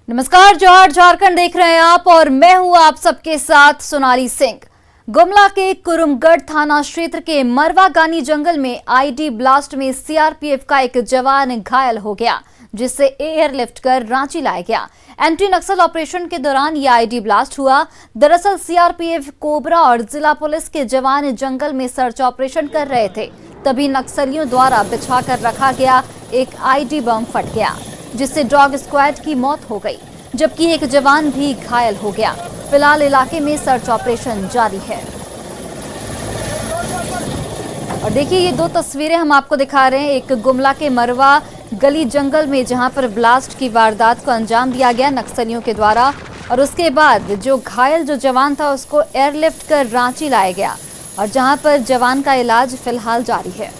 नमस्कार, जोहार झारखंड देख रहे हैं आप और मैं हूं आप सबके साथ सोनाली सिंह। गुमला के कुरुमगढ़ थाना क्षेत्र के मरवा गानी जंगल में आईडी ब्लास्ट में सीआरपीएफ का एक जवान घायल हो गया, जिससे एयरलिफ्ट कर रांची लाया गया। एंटी नक्सल ऑपरेशन के दौरान यह आईडी ब्लास्ट हुआ। दरअसल सीआरपीएफ, कोबरा और जिला पुलिस के जवान जंगल में सर्च ऑपरेशन कर रहे थे, तभी नक्सलियों द्वारा बिछाकर रखा गया एक आईडी बम फट गया, जिससे डॉग स्क्वाड की मौत हो गई, जबकि एक जवान भी घायल हो गया। फिलहाल इलाके में सर्च ऑपरेशन जारी है। और देखिए, ये दो तस्वीरें हम आपको दिखा रहे हैं। एक गुमला के मरवा गली जंगल में, जहां पर ब्लास्ट की वारदात को अंजाम दिया गया नक्सलियों के द्वारा, और उसके बाद जो घायल जो जवान था उसको एयरलिफ्ट कर रांची लाया गया, और जहां पर जवान का इलाज फिलहाल जारी है।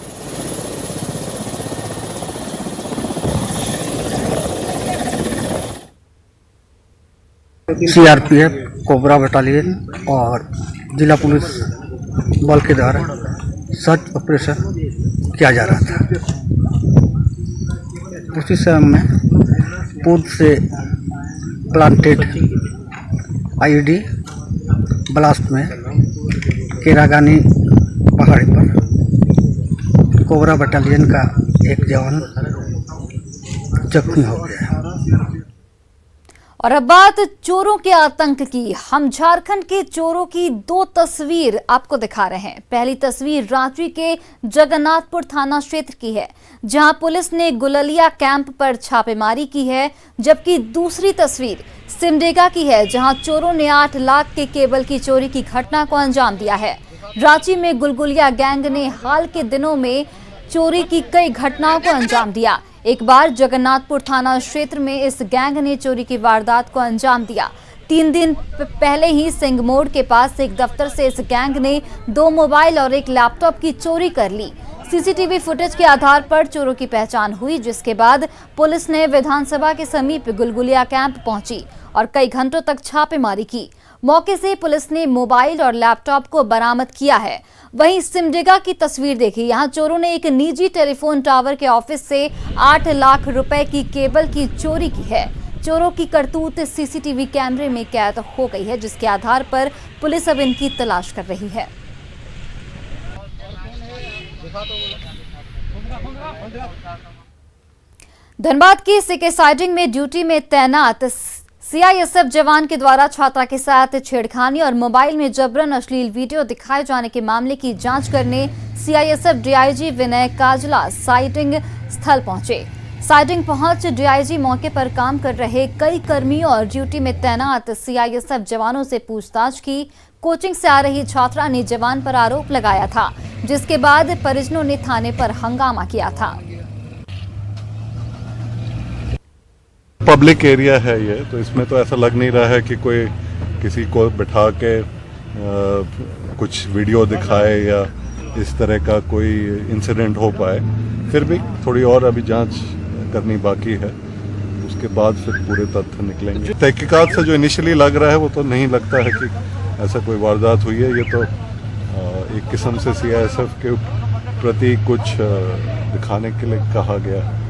सीआरपीएफ, कोबरा बटालियन और जिला पुलिस बल के द्वारा सर्च ऑपरेशन किया जा रहा था। उसी समय में पूर्व से प्लांटेड आईडी ब्लास्ट में केरागानी पहाड़ी पर कोबरा बटालियन का एक जवान जख्मी हो गया। और अब बात चोरों के आतंक की। हम झारखंड के चोरों की दो तस्वीर आपको दिखा रहे हैं। पहली तस्वीर रांची के जगन्नाथपुर थाना क्षेत्र की है, जहां पुलिस ने गुललिया कैंप पर छापेमारी की है, जबकि दूसरी तस्वीर सिमडेगा की है, जहां चोरों ने 8 लाख के केबल की चोरी की घटना को अंजाम दिया है। रांची में गुलगुलिया गैंग ने हाल के दिनों में चोरी की कई घटनाओं को अंजाम दिया। एक बार जगन्नाथपुर थाना क्षेत्र में इस गैंग ने चोरी की वारदात को अंजाम दिया। 3 दिन पहले ही सिंह मोड़ के पास एक दफ्तर से इस गैंग ने 2 मोबाइल और एक लैपटॉप की चोरी कर ली। सीसीटीवी फुटेज के आधार पर चोरों की पहचान हुई, जिसके बाद पुलिस ने विधानसभा के समीप गुलगुलिया कैंप पहुंची और कई घंटों तक छापेमारी की। मौके से पुलिस ने मोबाइल और लैपटॉप को बरामद किया है। वहीं सिमडेगा की तस्वीर देखिए, यहाँ चोरों ने एक निजी टेलीफोन टावर के ऑफिस से 8 लाख रुपए की केबल की चोरी की है। चोरों की करतूत सीसीटीवी कैमरे में कैद हो गई है, जिसके आधार पर पुलिस अब इनकी तलाश कर रही है। धनबाद की सीके साइडिंग में ड्यूटी में तैनात सीआईएसएफ जवान के द्वारा छात्रा के साथ छेड़खानी और मोबाइल में जबरन अश्लील वीडियो दिखाए जाने के मामले की जांच करने सीआईएसएफ डीआईजी विनय काजला साइडिंग स्थल पहुंचे। साइडिंग पहुंच डीआईजी मौके पर काम कर रहे कई कर्मियों और ड्यूटी में तैनात सीआईएसएफ जवानों से पूछताछ की। कोचिंग से आ रही छात्रा ने जवान पर आरोप लगाया था, जिसके बाद परिजनों ने थाने पर हंगामा किया था। पब्लिक एरिया है ये, तो इसमें तो ऐसा लग नहीं रहा है कि कोई किसी को बिठा के कुछ वीडियो दिखाए या इस तरह का कोई इंसिडेंट हो पाए। फिर भी थोड़ी और अभी जांच करनी बाकी है, उसके बाद फिर पूरे तथ्य निकलेंगे। तहकीकात से जो इनिशियली लग रहा है वो तो नहीं लगता है कि ऐसा कोई वारदात हुई है। ये तो एक किस्म से सीआईएसएफ के प्रति कुछ दिखाने के लिए कहा गया है।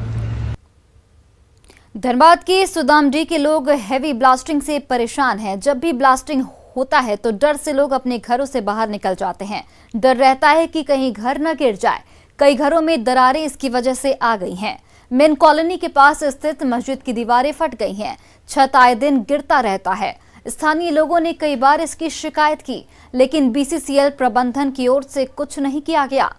धनबाद के सुदामडी के लोग हैवी ब्लास्टिंग से परेशान हैं। जब भी ब्लास्टिंग होता है तो डर से लोग अपने घरों से बाहर निकल जाते हैं। डर रहता है कि कहीं घर न गिर जाए। कई घरों में दरारें इसकी वजह से आ गई हैं। मेन कॉलोनी के पास स्थित मस्जिद की दीवारें फट गई हैं। छत आए दिन गिरता रहता है। स्थानीय लोगों ने कई बार इसकी शिकायत की, लेकिन बीसीसीएल प्रबंधन की ओर से कुछ नहीं किया गया।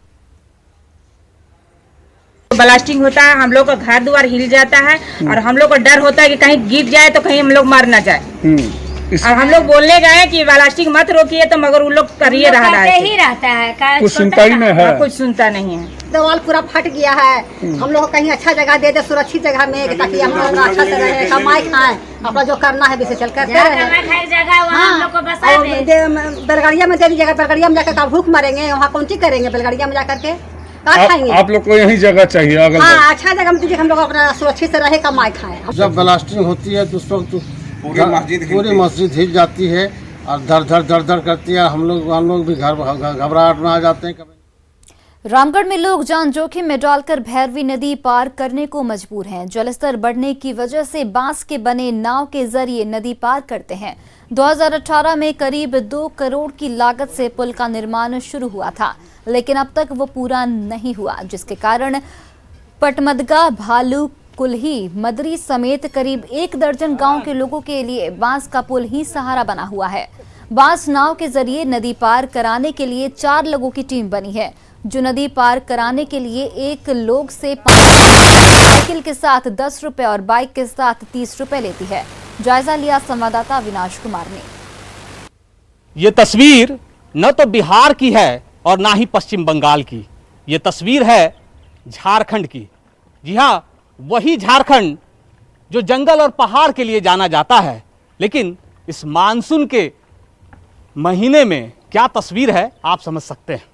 ब्लास्टिंग होता है, हम लोग का घर द्वार हिल जाता है और हम लोग को डर होता है कि कहीं गिर जाए तो कहीं हम लोग मर ना जाए। और हम लोग बोलने गए कि ब्लास्टिंग मत रोकिए, तो मगर उन लोग करिए रहा है, कुछ सुनता ही नहीं है, कुछ सुनता नहीं है। दीवार पूरा फट गया है। हम लोग कहीं अच्छा जगह दे दे, सुरक्षित जगह में, ताकि हम लोग अच्छा से रहे, कमाई खाएं, अपना जो करना है वैसे चल करते रहे। बेलगड़िया में दे दीजिएगा, बेलगड़िया में जाकर भूख मरेंगे, वहाँ कौन चीज करेंगे बेलगड़िया में जाकर के? आप लोग को यही जगह चाहिए अगर अच्छा जगह में दीजिए, हम लोग अपना सुरक्षित से रहे, कमाई खाएं। जब ब्लास्टिंग होती है तो उस वक्त पूरी मस्जिद हिल जाती है और धर धर धर धर करती है। हम लोग भी घबराहट में आ जाते हैं। रामगढ़ में लोग जान जोखिम में डालकर भैरवी नदी पार करने को मजबूर हैं। जलस्तर बढ़ने की वजह से बांस के बने नाव के जरिए नदी पार करते हैं। 2018 में करीब 2 करोड़ की लागत से पुल का निर्माण शुरू हुआ था, लेकिन अब तक वो पूरा नहीं हुआ, जिसके कारण पटमदगा, भालू, कुल्ही, मदरी समेत करीब 1 दर्जन गांव के लोगों के लिए बांस का पुल ही सहारा बना हुआ है। बांस नाव के जरिए नदी पार कराने के लिए 4 लोगों की टीम बनी है, जो नदी पार कराने के लिए एक लोग से 5 साइकिल के साथ 10 रुपए और बाइक के साथ 30 रुपए लेती है। जायजा लिया संवाददाता अविनाश कुमार ने। ये तस्वीर न तो बिहार की है और ना ही पश्चिम बंगाल की, ये तस्वीर है झारखंड की। जी हाँ, वही झारखंड जो जंगल और पहाड़ के लिए जाना जाता है, लेकिन इस मानसून के महीने में क्या तस्वीर है आप समझ सकते हैं।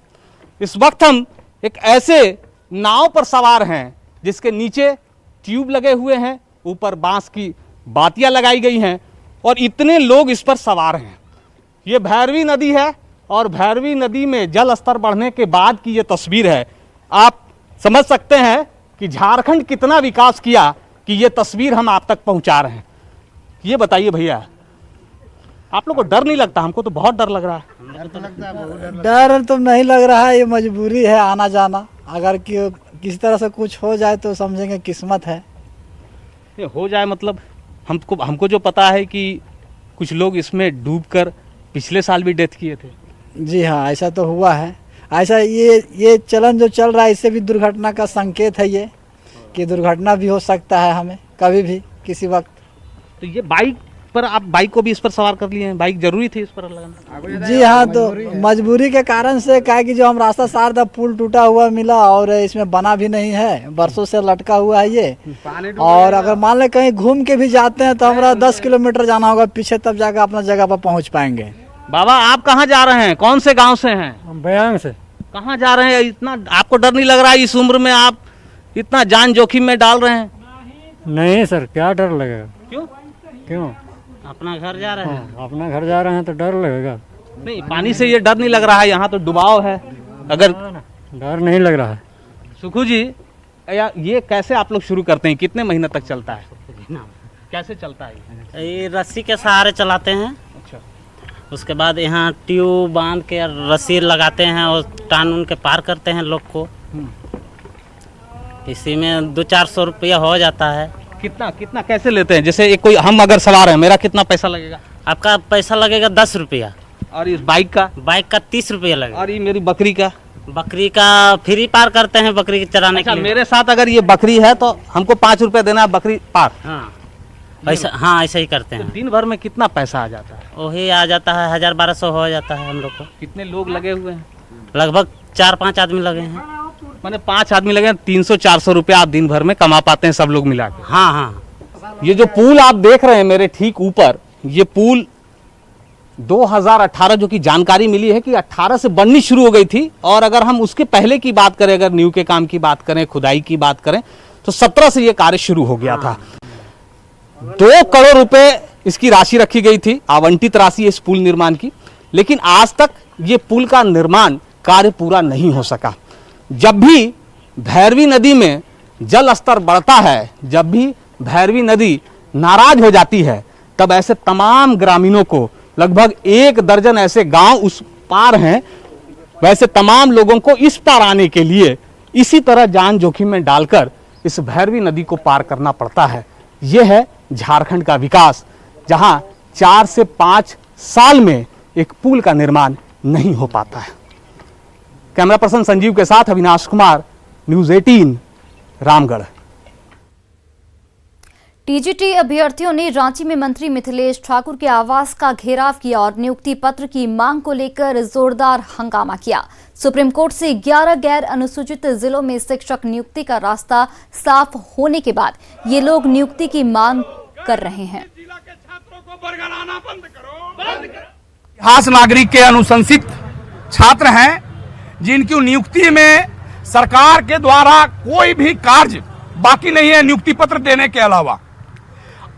इस वक्त हम एक ऐसे नाव पर सवार हैं जिसके नीचे ट्यूब लगे हुए हैं, ऊपर बांस की बातियां लगाई गई हैं और इतने लोग इस पर सवार हैं। ये भैरवी नदी है और भैरवी नदी में जल स्तर बढ़ने के बाद की ये तस्वीर है। आप समझ सकते हैं कि झारखंड कितना विकास किया कि ये तस्वीर हम आप तक पहुंचा रहे हैं। ये बताइए भैया, आप लोग को डर नहीं लगता? हमको तो बहुत डर लग रहा है। डर तो नहीं लग रहा है, ये मजबूरी है आना जाना। अगर किसी तरह से कुछ हो जाए तो समझेंगे किस्मत है। ये हो जाए मतलब हमको जो पता है कि कुछ लोग इसमें डूबकर पिछले साल भी डेथ किए थे। जी हाँ, ऐसा तो हुआ है। ऐसा ये चलन जो चल रहा है, इससे भी दुर्घटना का संकेत है ये, कि दुर्घटना भी हो सकता है हमें कभी भी किसी वक्त। तो ये बाइक पर आप बाइक को भी इस पर सवार कर लिए हैं? बाइक जरूरी थी इस पर लगाना? जी हाँ, तो मजबूरी के कारण से क्या है कि जो हम रास्ता सार था, पुल टूटा हुआ मिला और इसमें बना भी नहीं है, बरसों से लटका हुआ है ये। और अगर मान ले कहीं घूम के भी जाते हैं तो हमारा 10 किलोमीटर जाना होगा पीछे, तब जाकर अपना जगह पर पहुँच पाएंगे। बाबा, आप कहाँ जा रहे हैं? कौन से गांव से हैं? हम बयांग से। कहाँ जा रहे हैं? इतना आपको डर नहीं लग रहा है? इस उम्र में आप इतना जान जोखिम में डाल रहे हैं? नहीं सर, क्या डर लगेगा? क्यों? अपना घर जा रहे हैं। अपना घर जा रहे हैं तो डर लगेगा? नहीं, पानी से ये डर नहीं लग रहा है? यहाँ तो डुबाव है। अगर डर नहीं लग रहा है। सुखू जी, ये कैसे आप लोग शुरू करते हैं? कितने महीने तक चलता है? कैसे चलता है? ये रस्सी के सहारे चलाते हैं। अच्छा। उसके बाद यहाँ ट्यूब बांध के रस्सी लगाते हैं और टान उन के पार करते हैं लोग को। इसी में 200-400 रुपया हो जाता है। कितना कैसे लेते हैं? जैसे एक कोई हम अगर सवार है, मेरा कितना पैसा लगेगा? आपका पैसा लगेगा 10 रुपया। और इस बाइक का? बाइक का 30 रुपया लगेगा। और ये मेरी बकरी का? बकरी का फ्री पार करते हैं, बकरी के चराने के लिए। मेरे साथ अगर ये बकरी है तो हमको 5 रुपया देना है बकरी पार? हाँ, ऐसा ही करते हैं। दिन भर में कितना पैसा आ जाता है? वही आ जाता है 1000-1200 हो जाता है हम लोग को। कितने लोग लगे हुए हैं? लगभग 4-5 आदमी लगे हैं। मैंने 5 आदमी लगे हैं, 300-400 रुपया आप दिन भर में कमा पाते हैं सब लोग मिला के? हाँ। ये जो पुल आप देख रहे हैं मेरे ठीक ऊपर, ये पुल 2018 जो की जानकारी मिली है कि 18 से बननी शुरू हो गई थी। और अगर हम उसके पहले की बात करें, अगर न्यू के काम की बात करें, खुदाई की बात करें, तो 17 से ये कार्य शुरू हो गया था। 2 करोड़ रुपए इसकी राशि रखी गई थी, आवंटित राशि इस पुल निर्माण की, लेकिन आज तक ये पुल का निर्माण कार्य पूरा नहीं हो सका। जब भी भैरवी नदी में जल स्तर बढ़ता है, जब भी भैरवी नदी नाराज हो जाती है, तब ऐसे तमाम ग्रामीणों को, लगभग 1 दर्जन ऐसे गांव उस पार हैं, वैसे तमाम लोगों को इस पार आने के लिए इसी तरह जान जोखिम में डालकर इस भैरवी नदी को पार करना पड़ता है। यह है झारखंड का विकास, जहां 4 से 5 साल में एक पुल का निर्माण नहीं हो पाता है। कैमरा पर्सन संजीव के साथ अविनाश कुमार, न्यूज़ 18, रामगढ़। टीजीटी अभ्यर्थियों ने रांची में मंत्री मिथिलेश ठाकुर के आवास का घेराव किया और नियुक्ति पत्र की मांग को लेकर जोरदार हंगामा किया। सुप्रीम कोर्ट से 11 गैर अनुसूचित जिलों में शिक्षक नियुक्ति का रास्ता साफ होने के बाद ये लोग नियुक्ति की मांग कर रहे हैं। इतिहास नागरिक के अनुशंसित छात्र हैं, जिनकी नियुक्ति में सरकार के द्वारा कोई भी कार्य बाकी नहीं है नियुक्ति पत्र देने के अलावा।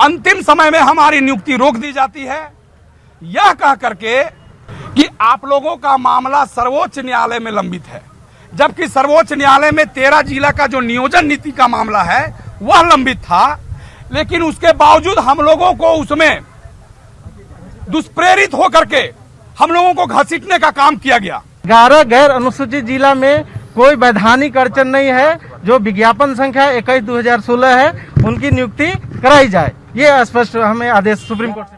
अंतिम समय में हमारी नियुक्ति रोक दी जाती है, यह कह करके कि आप लोगों का मामला सर्वोच्च न्यायालय में लंबित है। जबकि सर्वोच्च न्यायालय में 13 जिला का जो नियोजन नीति का मामला है वह लंबित था, लेकिन उसके बावजूद हम लोगों को उसमें दुष्प्रेरित होकर के हम लोगों को घसीटने का काम किया गया। 11 गैर अनुसूचित जिला में कोई वैधानिक अड़चन नहीं है। जो विज्ञापन संख्या 21/2016 है उनकी नियुक्ति कराई जाए, ये स्पष्ट हमें आदेश सुप्रीम कोर्ट से।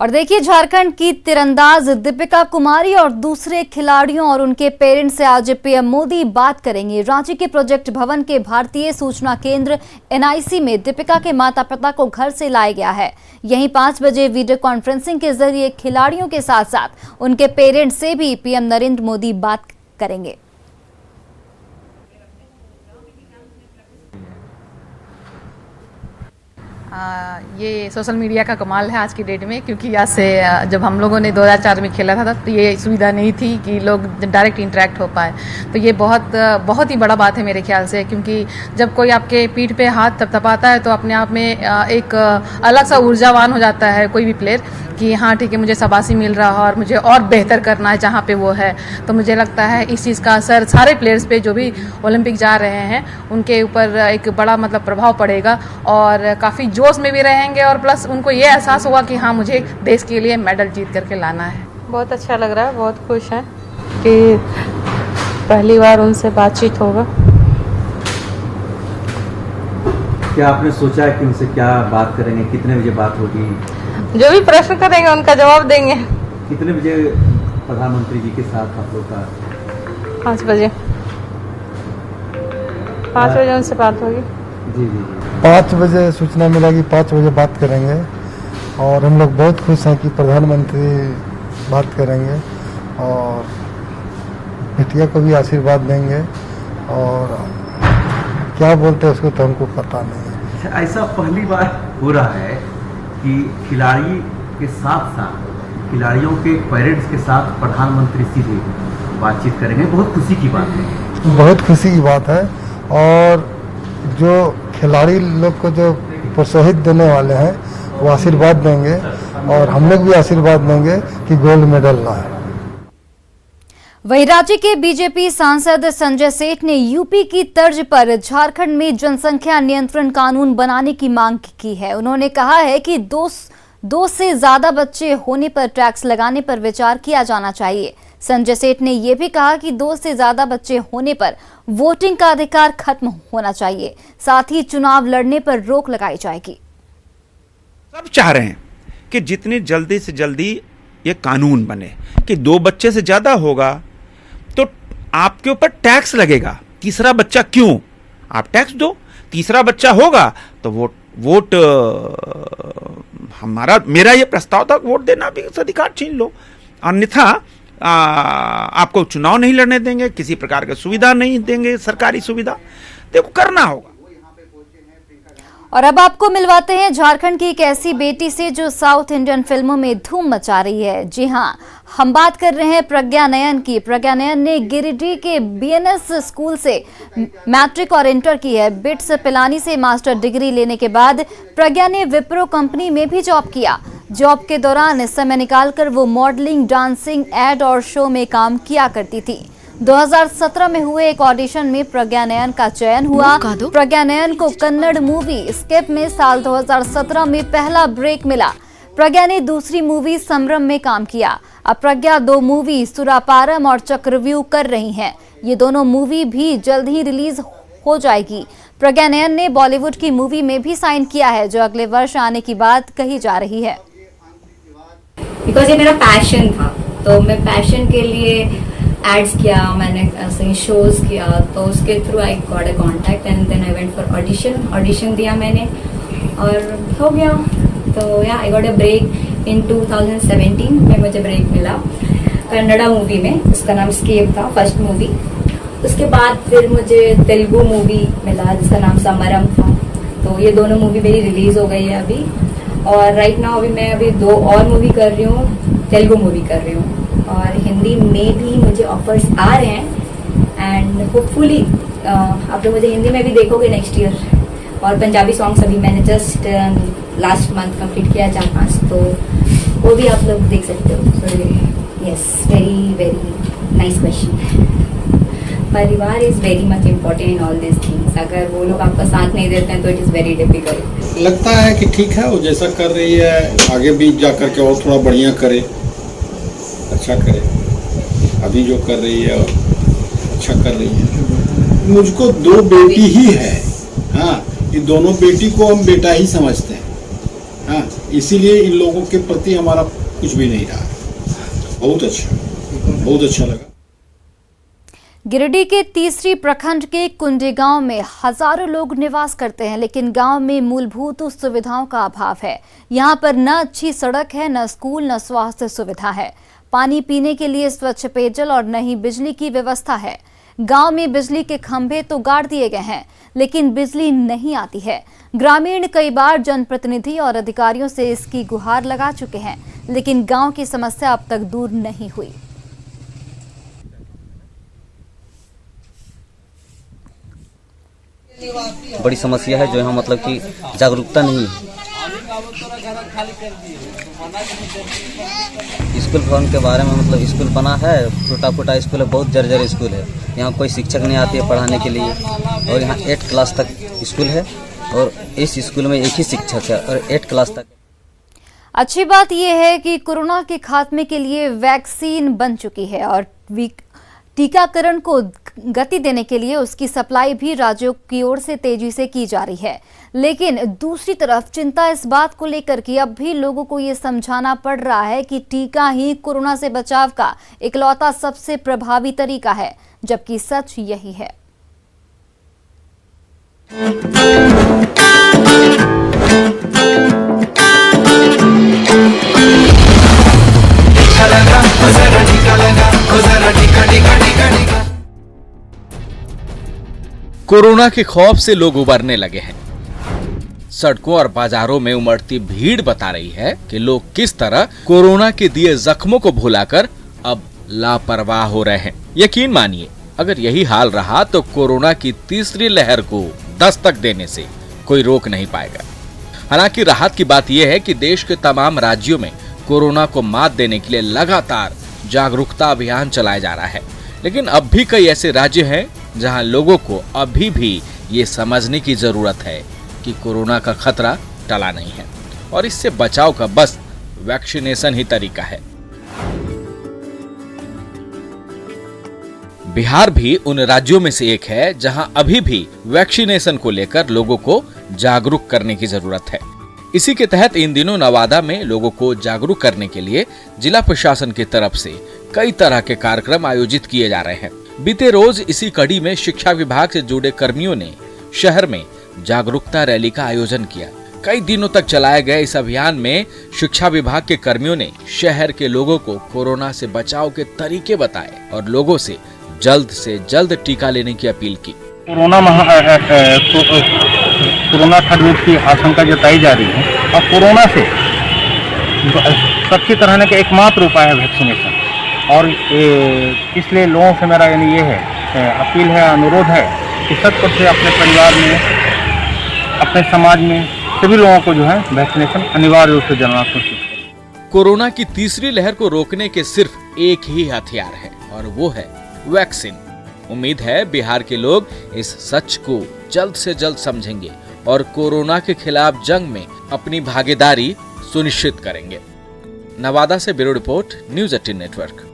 और देखिए, झारखंड की तीरंदाज दीपिका कुमारी और दूसरे खिलाड़ियों और उनके पेरेंट्स से आज पीएम मोदी बात करेंगे। रांची के प्रोजेक्ट भवन के भारतीय सूचना केंद्र NIC में दीपिका के माता पिता को घर से लाया गया है। यहीं 5 बजे वीडियो कॉन्फ्रेंसिंग के जरिए खिलाड़ियों के साथ साथ उनके पेरेंट्स से भी पीएम नरेंद्र मोदी बात करेंगे। ये सोशल मीडिया का कमाल है आज की डेट में, क्योंकि आज से जब हम लोगों ने 2004 में खेला था तो ये सुविधा नहीं थी कि लोग डायरेक्ट इंटरेक्ट हो पाए। तो ये बहुत ही बड़ा बात है मेरे ख्याल से, क्योंकि जब कोई आपके पीठ पे हाथ थपथपाता है तो अपने आप में एक अलग सा ऊर्जावान हो जाता है कोई भी प्लेयर कि हाँ ठीक है, मुझे शाबाशी मिल रहा है और मुझे और बेहतर करना है जहाँ पे वो है। तो मुझे लगता है इस चीज़ का असर सारे प्लेयर्स पे जो भी ओलंपिक जा रहे हैं उनके ऊपर एक बड़ा प्रभाव पड़ेगा और काफ़ी जोश में भी रहेंगे और प्लस उनको ये एहसास होगा कि हाँ मुझे देश के लिए मेडल जीत करके लाना है। बहुत अच्छा लग रहा है, बहुत खुश हैं कि पहली बार उनसे बातचीत होगा। क्या आपने सोचा है कि उनसे क्या बात करेंगे, कितने बजे बात होगी? जो भी प्रश्न करेंगे उनका जवाब देंगे। कितने बजे प्रधानमंत्री जी के साथ आप लोग का? 5 बजे 5 बजे उनसे बात होगी। जी जी 5 बजे सूचना मिला कि 5 बजे बात करेंगे और हम लोग बहुत खुश हैं कि प्रधानमंत्री बात करेंगे और बिटिया को भी आशीर्वाद देंगे और क्या बोलते हैं उसको तो हमको पता नहीं। ऐसा पहली बार हो रहा है कि खिलाड़ी के साथ साथ खिलाड़ियों के पेरेंट्स के साथ प्रधानमंत्री सीधे बातचीत करेंगे। बहुत खुशी की बात है, बहुत खुशी की बात है। और जो खिलाड़ी लोग को जो प्रोत्साहित देने वाले हैं वो आशीर्वाद देंगे और हम लोग भी आशीर्वाद देंगे कि गोल्ड मेडल लाए। वहीं राज्य के बीजेपी सांसद संजय सेठ ने यूपी की तर्ज पर झारखंड में जनसंख्या नियंत्रण कानून बनाने की मांग की है। उन्होंने कहा है कि दो से ज्यादा बच्चे होने पर टैक्स लगाने पर विचार किया जाना चाहिए। संजय सेठ ने यह भी कहा कि 2 से ज्यादा बच्चे होने पर वोटिंग का अधिकार खत्म होना चाहिए, साथ ही चुनाव लड़ने पर रोक लगाई जाएगी। सब चाह रहे हैं कि जितनी जल्दी से जल्दी ये कानून बने कि 2 बच्चे से ज्यादा होगा तो आपके ऊपर टैक्स लगेगा। तीसरा बच्चा क्यों, आप टैक्स दो। तीसरा बच्चा होगा तो वोट मेरा ये प्रस्ताव था, वोट देना भी अधिकार छीन लो, अन्यथा आपको चुनाव नहीं लड़ने देंगे, किसी प्रकार की सुविधा नहीं देंगे, सरकारी सुविधा देखो करना होगा। और अब आपको मिलवाते हैं झारखंड की एक ऐसी बेटी से जो साउथ इंडियन फिल्मों में धूम मचा रही है। जी हां, हम बात कर रहे हैं प्रज्ञा नयन की। प्रज्ञा नयन ने गिरिडीह के BNS स्कूल से मैट्रिक और इंटर की है। बिट्स पिलानी से मास्टर डिग्री लेने के बाद प्रज्ञा ने विप्रो कंपनी में भी जॉब किया। जॉब के दौरान इस समय निकालकर वो मॉडलिंग, डांसिंग, एड और शो में काम किया करती थी। 2017 में हुए एक ऑडिशन में प्रज्ञा नयन का चयन हुआ। प्रज्ञा नयन को कन्नड़ मूवी स्केप में साल 2017 में पहला ब्रेक मिला। प्रज्ञा ने दूसरी मूवी समरम में काम किया। अब प्रज्ञा 2 मूवी सुरापारम और चक्रव्यूह कर रही हैं। ये दोनों मूवी भी जल्द ही रिलीज हो जाएगी। प्रज्ञा नयन ने बॉलीवुड की मूवी में भी साइन किया है, जो अगले वर्ष आने की बात कही जा रही है। बिकॉज ये मेरा पैशन था, तो मैं पैशन के लिए एड्स किया, मैंने ऐसे शोज किया, तो उसके through I got a contact and then I went for audition दिया मैंने और हो गया। तो या आई गॉट अ ब्रेक इन 2017 में मुझे ब्रेक मिला कन्नड़ा मूवी में, उसका नाम स्केप था, फर्स्ट मूवी। उसके बाद फिर मुझे तेलुगु मूवी मिला जिसका नाम समरम था। तो ये दोनों मूवी मेरी रिलीज हो गई है अभी, और राइट नाउ अभी मैं 2 और मूवी कर रही हूँ, तेलुगु मूवी कर रही हूँ और हिंदी में भी मुझे ऑफर्स आ रहे हैं एंड होपफुली आप लोग मुझे हिंदी में भी देखोगे नेक्स्ट ईयर। और पंजाबी सॉन्ग्स अभी मैंने जस्ट लास्ट मंथ कंप्लीट किया 4-5, तो वो भी आप लोग देख सकते हो। So yes, very very nice question. परिवार is very much important in all this things. अगर वो लोग आपका साथ नहीं देते हैं तो इट इज़ वेरी डिफिकल्ट. लगता है कि ठीक है, वो जैसा कर रही है आगे भी जा कर के और थोड़ा बढ़िया करे, अच्छा करे. अभी जो कर रही है और अच्छा कर रही है. मुझको 2 बेटी ही है. हाँ, ये दोनों बेटी को हम बेटा ही समझते हैं. हाँ, इसीलिए इन लोगों के प्रति हमारा कुछ भी नहीं रहा. बहुत अच्छा लगा. गिरिडीह के तीसरी प्रखंड के कुंडी गांव में हजारों लोग निवास करते हैं, लेकिन गांव में मूलभूत सुविधाओं का अभाव है. यहां पर न अच्छी सड़क है, न स्कूल, न स्वास्थ्य सुविधा है. पानी पीने के लिए स्वच्छ पेयजल और न ही बिजली की व्यवस्था है. गांव में बिजली के खंभे तो गाड़ दिए गए हैं, लेकिन बिजली नहीं आती है. ग्रामीण कई बार जनप्रतिनिधि और अधिकारियों से इसकी गुहार लगा चुके हैं, लेकिन गांव की समस्या अब तक दूर नहीं हुई. बड़ी समस्या है जो यहाँ मतलब कि जागरूकता नहीं है. स्कूल भवन के बारे में मतलब स्कूल बना है, टूटा फूटा स्कूल है, बहुत जर्जर स्कूल है. यहाँ कोई शिक्षक नहीं आते है पढ़ाने के लिए, और यहाँ 8 क्लास तक स्कूल है और इस स्कूल में एक ही शिक्षक है और 8 क्लास तक. अच्छी बात यह है कि कोरोना के खात्मे के लिए वैक्सीन बन चुकी है और टीकाकरण को गति देने के लिए उसकी सप्लाई भी राज्यों की ओर से तेजी से की जा रही है. लेकिन दूसरी तरफ चिंता इस बात को लेकर कि अब भी लोगों को ये समझाना पड़ रहा है कि टीका ही कोरोना से बचाव का इकलौता सबसे प्रभावी तरीका है, जबकि सच यही है. कोरोना के खौफ से लोग उबरने लगे हैं. सड़कों और बाजारों में उमड़ती भीड़ बता रही है कि लोग किस तरह कोरोना के दिए जख्मों को भुलाकर अब लापरवाह हो रहे हैं. यकीन मानिए, अगर यही हाल रहा तो कोरोना की तीसरी लहर को दस्तक देने से कोई रोक नहीं पाएगा. हालांकि राहत की बात यह है कि देश के तमाम राज्यों में कोरोना को मात देने के लिए लगातार जागरूकता अभियान चलाया जा रहा है. लेकिन अब भी कई ऐसे राज्य हैं जहां लोगों को अभी भी ये समझने की जरूरत है कि कोरोना का खतरा टला नहीं है और इससे बचाव का बस वैक्सीनेशन ही तरीका है. बिहार भी उन राज्यों में से एक है जहां अभी भी वैक्सीनेशन को लेकर लोगों को जागरूक करने की जरूरत है. इसी के तहत इन दिनों नवादा में लोगों को जागरूक करने के लिए जिला प्रशासन की तरफ से कई तरह के कार्यक्रम आयोजित किए जा रहे हैं. बीते रोज इसी कड़ी में शिक्षा विभाग से जुड़े कर्मियों ने शहर में जागरूकता रैली का आयोजन किया. कई दिनों तक चलाए गए इस अभियान में शिक्षा विभाग के कर्मियों ने शहर के लोगों को कोरोना से बचाव के तरीके बताए और लोगों से जल्द टीका लेने की अपील की. कोरोना थर्ड वेव की आशंका जताई जा रही है और कोरोना से सुरक्षित रहने का एकमात्र उपाय है वैक्सीनेशन. और इसलिए लोगों से मेरा यानी ये है अपील है, अनुरोध है कि सच से अपने परिवार में, अपने समाज में सभी लोगों को जो है वैक्सीनेशन अनिवार्य रूप से जलाना सुनिश्चित करें. कोरोना की तीसरी लहर को रोकने के सिर्फ एक ही हथियार है और वो है वैक्सीन. उम्मीद है बिहार के लोग इस सच को जल्द से जल्द समझेंगे और कोरोना के खिलाफ जंग में अपनी भागीदारी सुनिश्चित करेंगे. नवादा से ब्यूरो रिपोर्ट, न्यूज़ 18 नेटवर्क.